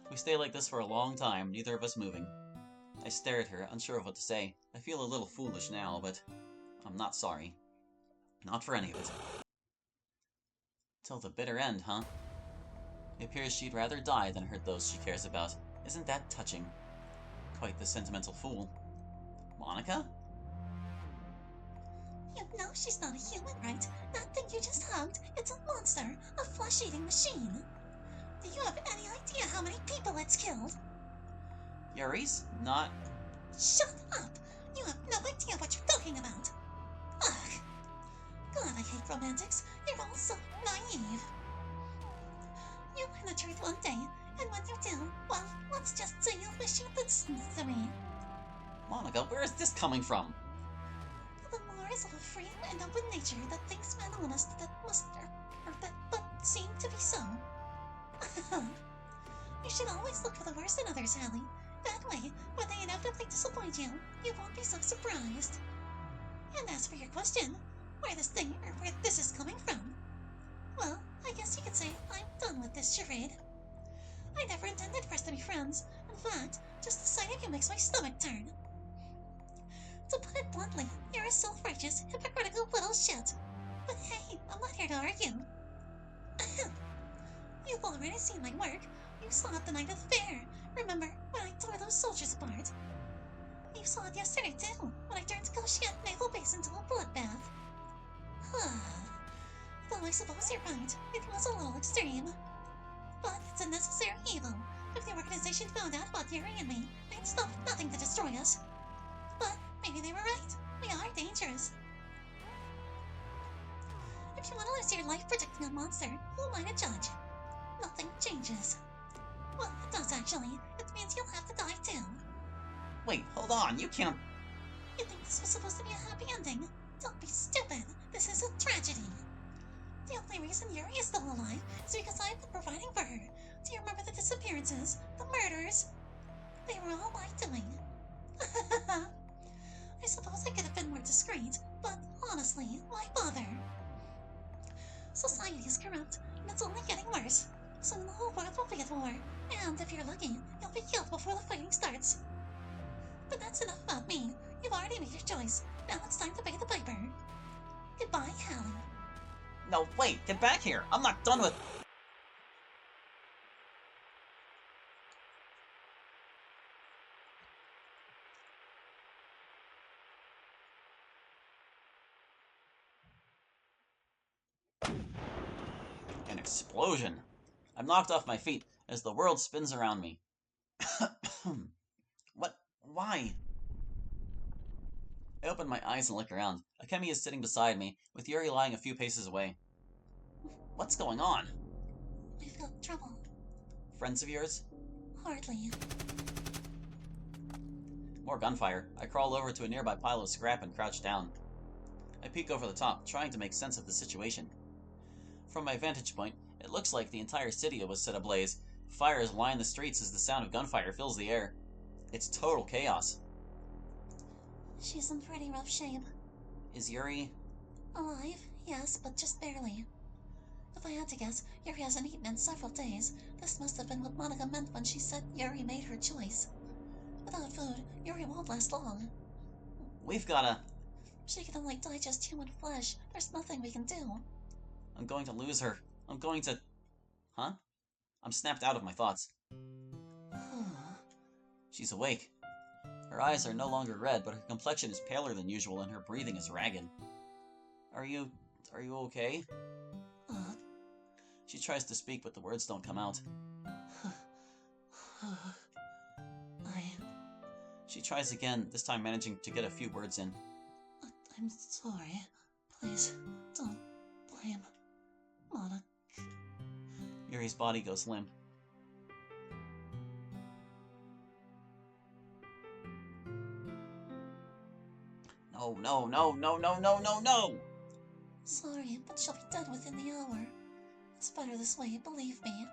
We stay like this for a long time, neither of us moving. I stare at her, unsure of what to say. I feel a little foolish now, but I'm not sorry. Not for any of it. Till the bitter end, huh? It appears she'd rather die than hurt those she cares about. Isn't that touching? Quite the sentimental fool. Monica? You know she's not a human, right? That thing you just hugged, it's a monster, a flesh-eating machine. Do you have any idea how many people it's killed? Yuri's not... Shut up! You have no idea what you're talking about. Ugh. God, I hate romantics. You're all so naive. You'll learn the truth one day, and when you do, well, let's just say you'll wish you'd listened to me. Monica, where is this coming from? The mores of a free and open nature that thinks men honest that must, or that but seem to be so. You should always look for the worst in others, Hallie. That way, when they inevitably disappoint you, you won't be so surprised. And as for your question, where this is coming from, well, I guess you could say I'm done with this charade. I never intended for us to be friends. In fact, just the sight of you makes my stomach turn. To put it bluntly, you're a self-righteous, hypocritical little shit. But hey, I'm not here to argue. You've already seen my work. You saw it the night of the fair. Remember, when I tore those soldiers apart? You saw it yesterday, too, when I turned Goshiat Naval Base into a bloodbath. Though I suppose you're right, it was a little extreme. But it's a necessary evil. If the organization found out about Yuri and me, they'd stop at nothing to destroy us. But maybe they were right. We are dangerous. If you want to lose your life protecting a monster, who am I to judge? Nothing changes. Well, it does actually. It means you'll have to die too. Wait, hold on, you can't... You think this was supposed to be a happy ending? Don't be stupid. This is a tragedy. The only reason Yuri is still alive is because I've been providing for her. Do you remember the disappearances? The murders? They were all my doing. I suppose I could have been more discreet, but honestly, why bother? Society is corrupt, and it's only getting worse. Soon the whole world will be at war, and if you're lucky, you'll be killed before the fighting starts. But that's enough about me. You've already made your choice. Now it's time to pay the piper. Goodbye, Hallie. No, wait, get back here! I'm not done with... An explosion! I'm knocked off my feet as the world spins around me. What? Why? I open my eyes and look around. Akemi is sitting beside me, with Yuri lying a few paces away. What's going on? We've got trouble. Friends of yours? Hardly. More gunfire. I crawl over to a nearby pile of scrap and crouch down. I peek over the top, trying to make sense of the situation. From my vantage point, it looks like the entire city was set ablaze. Fires line the streets as the sound of gunfire fills the air. It's total chaos. She's in pretty rough shape. Is Yuri... Alive, yes, but just barely. If I had to guess, Yuri hasn't eaten in several days. This must have been what Monica meant when she said Yuri made her choice. Without food, Yuri won't last long. We've gotta... She can only digest human flesh. There's nothing we can do. I'm going to lose her. I'm going to... Huh? I'm snapped out of my thoughts. She's awake. Her eyes are no longer red, but her complexion is paler than usual and her breathing is ragged. Are you okay? She tries to speak, but the words don't come out. She tries again, this time managing to get a few words in. I'm sorry. Please, don't blame Monica. Yuri's body goes limp. No. Sorry, but she'll be dead within the hour. It's better this way, believe me.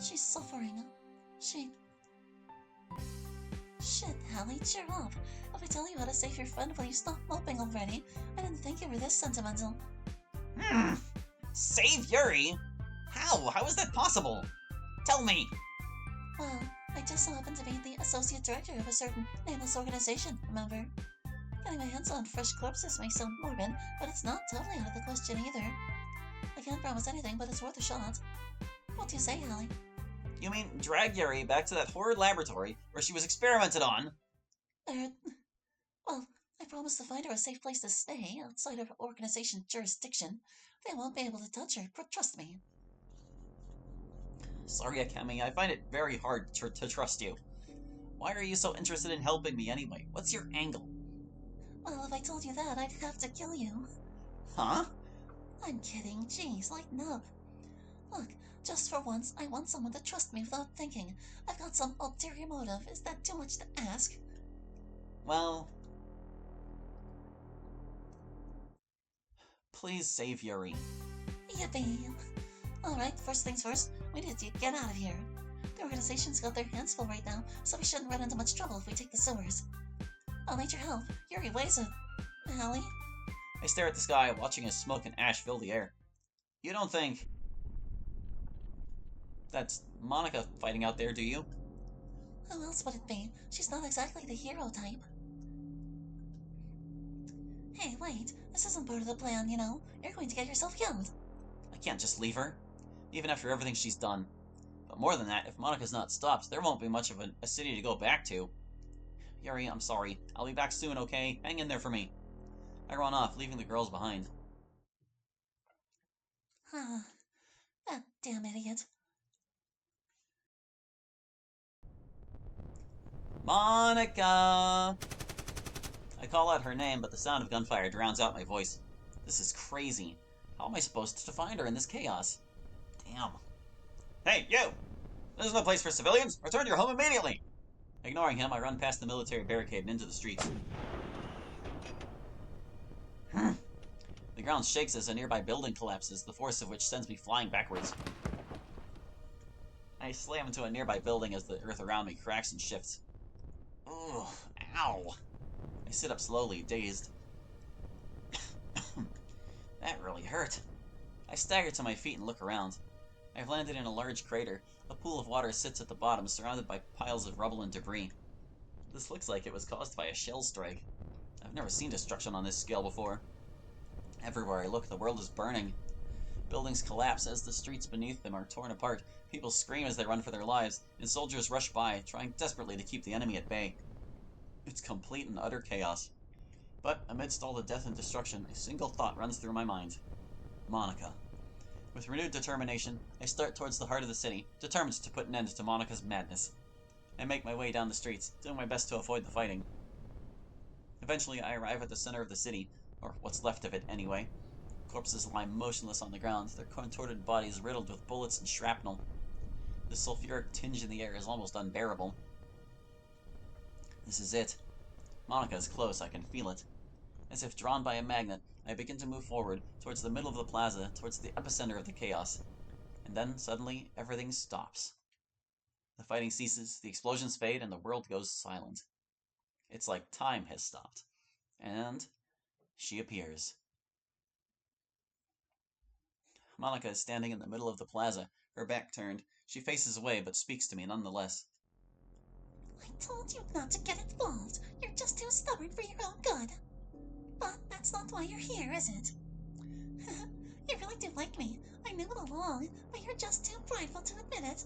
She's suffering. Shit, Hallie, cheer up. If I tell you how to save your friend, will you stop moping already? I didn't think you were this sentimental. Save Yuri? How? How is that possible? Tell me! Well, I just so happen to be the associate director of a certain nameless organization, remember? Getting my hands on fresh corpses may sound morbid, but it's not totally out of the question either. I can't promise anything, but it's worth a shot. What do you say, Hallie? You mean drag Yuri back to that horrid laboratory where she was experimented on? Well, I promised to find her a safe place to stay outside of her organization's jurisdiction. They won't be able to touch her, trust me. Sorry, Akemi, I find it very hard to trust you. Why are you so interested in helping me anyway? What's your angle? Well, if I told you that, I'd have to kill you. Huh? I'm kidding. Jeez, lighten up. Look, just for once, I want someone to trust me without thinking. I've got some ulterior motive. Is that too much to ask? Well... Please save Yuri. Yippee! Alright, first things first, we need to get out of here. The organization's got their hands full right now, so we shouldn't run into much trouble if we take the sewers. I'll need your help. Yuri weighs it. Hallie? I stare at the sky, watching as smoke and ash fill the air. You don't think... that's Monica fighting out there, do you? Who else would it be? She's not exactly the hero type. Hey, wait. This isn't part of the plan, you know. You're going to get yourself killed. I can't just leave her, even after everything she's done. But more than that, if Monica's not stopped, there won't be much of a city to go back to. Yuri, I'm sorry. I'll be back soon, okay? Hang in there for me. I run off, leaving the girls behind. That damn idiot. Monica! I call out her name, but the sound of gunfire drowns out my voice. This is crazy. How am I supposed to find her in this chaos? Damn. Hey, you! This is no place for civilians! Return to your home immediately! Ignoring him, I run past the military barricade and into the streets. The ground shakes as a nearby building collapses, the force of which sends me flying backwards. I slam into a nearby building as the earth around me cracks and shifts. Ugh, ow! I sit up slowly, dazed. That really hurt. I stagger to my feet and look around. I've landed in a large crater. A pool of water sits at the bottom, surrounded by piles of rubble and debris. This looks like it was caused by a shell strike. I've never seen destruction on this scale before. Everywhere I look, the world is burning. Buildings collapse as the streets beneath them are torn apart. People scream as they run for their lives, and soldiers rush by, trying desperately to keep the enemy at bay. It's complete and utter chaos. But amidst all the death and destruction, a single thought runs through my mind. Monica. With renewed determination, I start towards the heart of the city, determined to put an end to Monica's madness. I make my way down the streets, doing my best to avoid the fighting. Eventually, I arrive at the center of the city, or what's left of it anyway. Corpses lie motionless on the ground, their contorted bodies riddled with bullets and shrapnel. The sulfuric tinge in the air is almost unbearable. This is it. Monica is close, I can feel it. As if drawn by a magnet, I begin to move forward, towards the middle of the plaza, towards the epicenter of the chaos. And then, suddenly, everything stops. The fighting ceases, the explosions fade, and the world goes silent. It's like time has stopped. And she appears. Monica is standing in the middle of the plaza, her back turned. She faces away, but speaks to me nonetheless. I told you not to get involved. You're just too stubborn for your own good. But that's not why you're here, is it? You really do like me. I knew it all along, but you're just too prideful to admit it.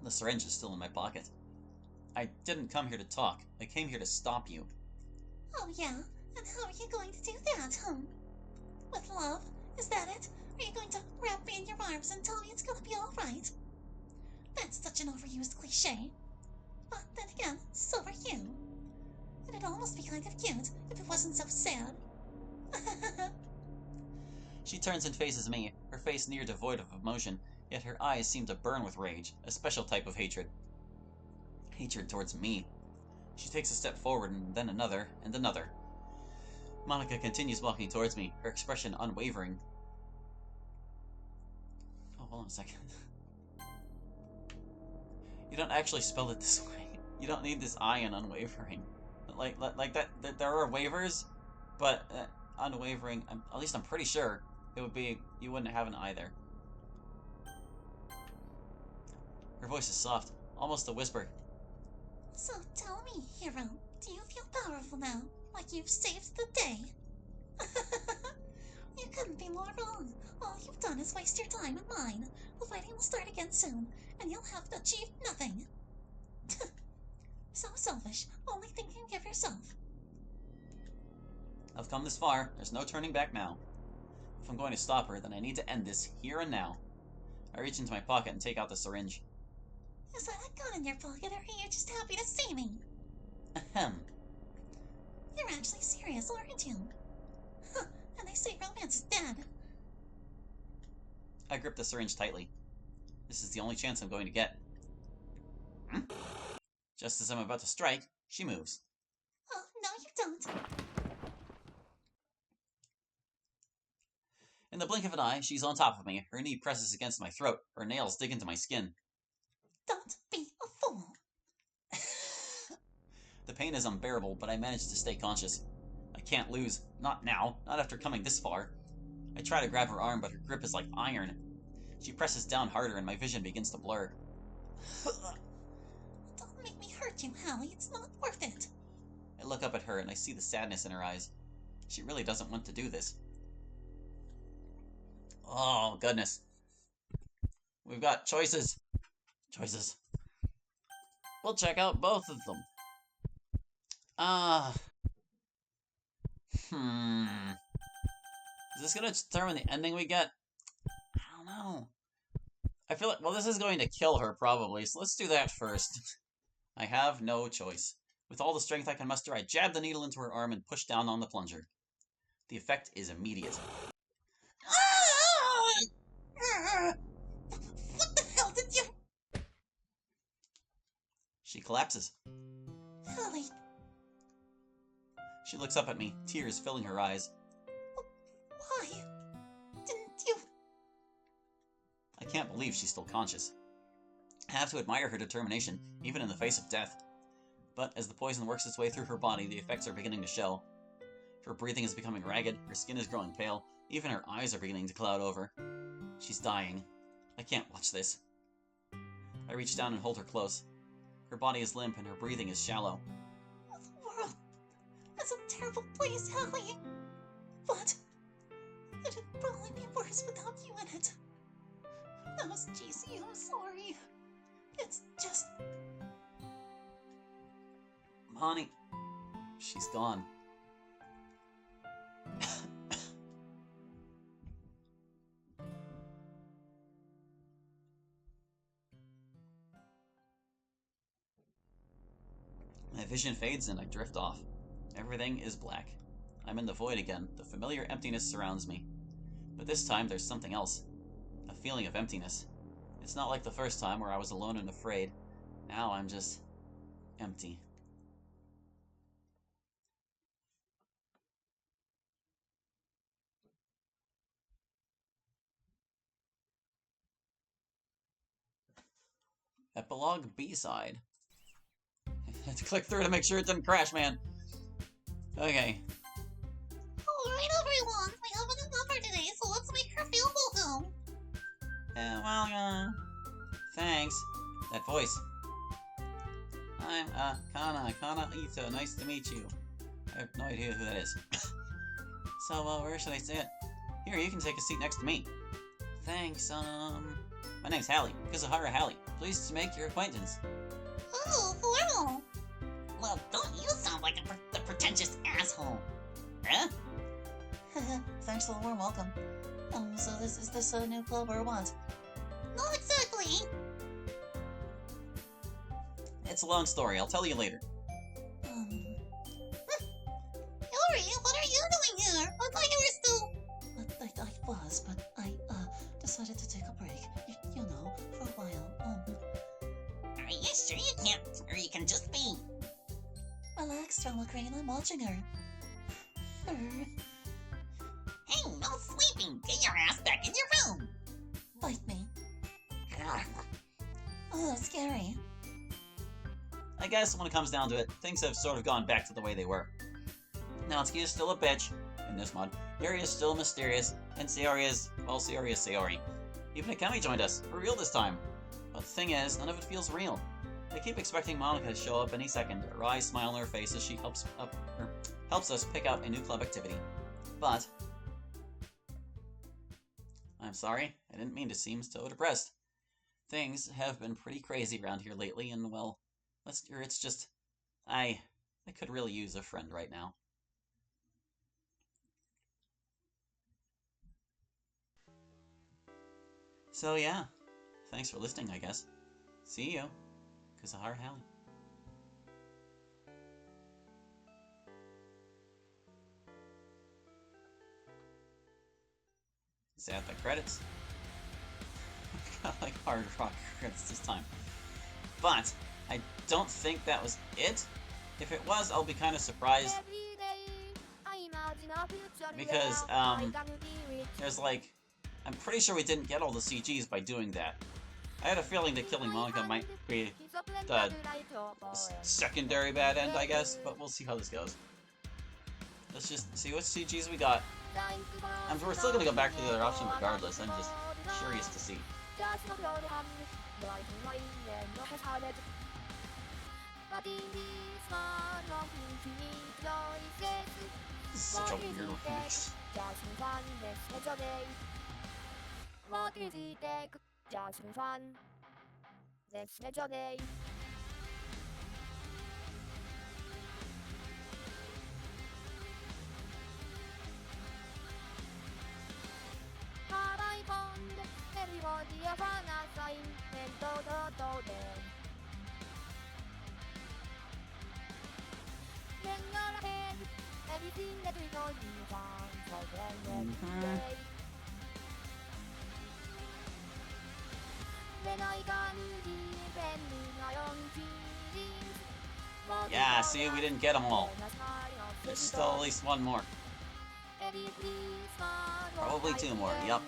The syringe is still in my pocket. I didn't come here to talk. I came here to stop you. Oh, yeah? And how are you going to do that, With love? Is that it? Are you going to wrap me in your arms and tell me it's gonna be alright? That's such an overused cliche. But then again, so are you. And it'd almost be kind of cute if it wasn't so sad. She turns and faces me, her face near devoid of emotion, yet her eyes seem to burn with rage, a special type of hatred. Hatred towards me. She takes a step forward, and then another, and another. Monica continues walking towards me, her expression unwavering. Oh, hold on a second. You don't actually spell it this way. You don't need this I in unwavering. Like that there are waivers, but unwavering, at least I'm pretty sure, it would be, you wouldn't have an I there. Her voice is soft, almost a whisper. So tell me, hero, do you feel powerful now, like you've saved the day? You couldn't be more wrong. All you've done is waste your time and mine. The fighting will start again soon, and you'll have achieved nothing. So selfish, only thinking of yourself. I've come this far, there's no turning back now. If I'm going to stop her, then I need to end this here and now. I reach into my pocket and take out the syringe. Is that a gun in your pocket, or are you just happy to see me? Ahem. You're actually serious, aren't you? Huh, and they say romance is dead. I grip the syringe tightly. This is the only chance I'm going to get. Just as I'm about to strike, she moves. Oh, no you don't. In the blink of an eye, she's on top of me. Her knee presses against my throat. Her nails dig into my skin. Don't be a fool. The pain is unbearable, but I manage to stay conscious. I can't lose. Not now. Not after coming this far. I try to grab her arm, but her grip is like iron. She presses down harder and my vision begins to blur. Don't make me hurt you, Hallie. It's not worth it. I look up at her and I see the sadness in her eyes. She really doesn't want to do this. Oh, goodness. We've got choices. Choices. We'll check out both of them. Is this going to determine the ending we get? I don't know. I feel like, well, this is going to kill her, probably, so let's do that first. I have no choice. With all the strength I can muster, I jab the needle into her arm and push down on the plunger. The effect is immediate. What the hell did you... She collapses. Hallie, She looks up at me, tears filling her eyes. why? Didn't you... I can't believe she's still conscious. I have to admire her determination, even in the face of death. But as the poison works its way through her body, the effects are beginning to show. Her breathing is becoming ragged, her skin is growing pale, even her eyes are beginning to cloud over. She's dying. I can't watch this. I reach down and hold her close. Her body is limp and her breathing is shallow. The world is a terrible place, Hallie. But it'd probably be worse without you in it. That was GC, I'm sorry. It's just... Honey, she's gone. My vision fades and I drift off. Everything is black. I'm in the void again. The familiar emptiness surrounds me. But this time there's something else. A feeling of emptiness. It's not like the first time where I was alone and afraid. Now I'm just... empty. Epilogue B-side. I had to click through to make sure it didn't crash, man. Okay. Alright, everyone, we have an offer today, so let's make her feel welcome. Thanks. That voice. I'm, Kana Ito. Nice to meet you. I have no idea who that is. So, where should I sit? Here, you can take a seat next to me. Thanks, my name's Hallie. Kuzuhara Hallie. Pleased to make your acquaintance. Oh, formal. Well, don't you sound like the pretentious asshole. Huh? Thanks for the warm welcome. So is this a new club or what? Not exactly. It's a long story. I'll tell you later. Yuri, what are you doing here? I thought you were still... I was, but I, decided to take a break. You know, for a while, Are you sure you can't, or you can just be... Relax, Drama Crane, I'm watching her. Hey, no sleeping! Get your ass back in your room! Bite me. Oh, scary. I guess when it comes down to it, things have sort of gone back to the way they were. Natsuki is still a bitch in this mod. Yuri is still mysterious, and Sayori is, well, Sayori is Sayori. Even Akemi joined us, for real this time. But But the thing is, none of it feels real. I keep expecting Monica to show up any second, a wry smile on her face as she helps us pick out a new club activity. But I'm sorry, I didn't mean to seem so depressed. Things have been pretty crazy around here lately, and well, it's just I could really use a friend right now. So yeah, thanks for listening, I guess. See you, Kazahar Hallie. Is that the credits? Got like hard rock credits this time. But I don't think that was it. If it was, I'll be kind of surprised. Because, there's like, I'm pretty sure we didn't get all the CGs by doing that. I had a feeling that killing Monica might be the secondary bad end, I guess, but we'll see how this goes. Let's just see what CGs we got. We're still gonna go back to the other option regardless, I'm just curious to see. This is such a weird mix. Yeah, see, we didn't get them all. There's still at least one more. Probably two more. Yup.